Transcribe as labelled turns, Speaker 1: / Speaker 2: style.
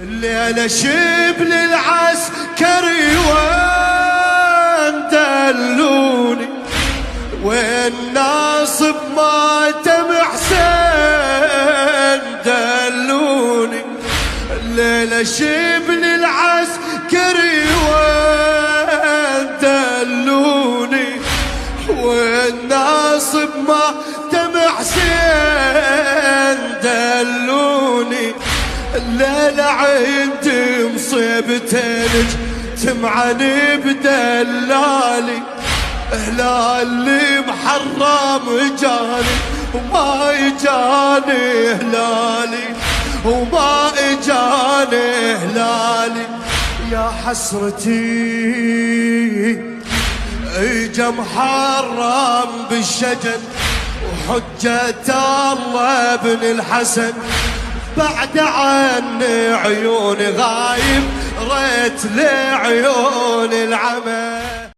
Speaker 1: الليلة شبل العسكري وين دلوني، والناصب ماتم حسين دلوني. الليلة شبل العسكري وين دلوني، والناصب ماتم حسين دلوني. الليلة عندي مصيبتين تمعني بدلالي، هلالي محرم جاني وما اجاني هلالي، وما اجاني هلالي. يا حسرتي اجا محرم بالشجن، وحجة الله بن الحسن بعد عني عيوني غايب، ريت لعيون العمى.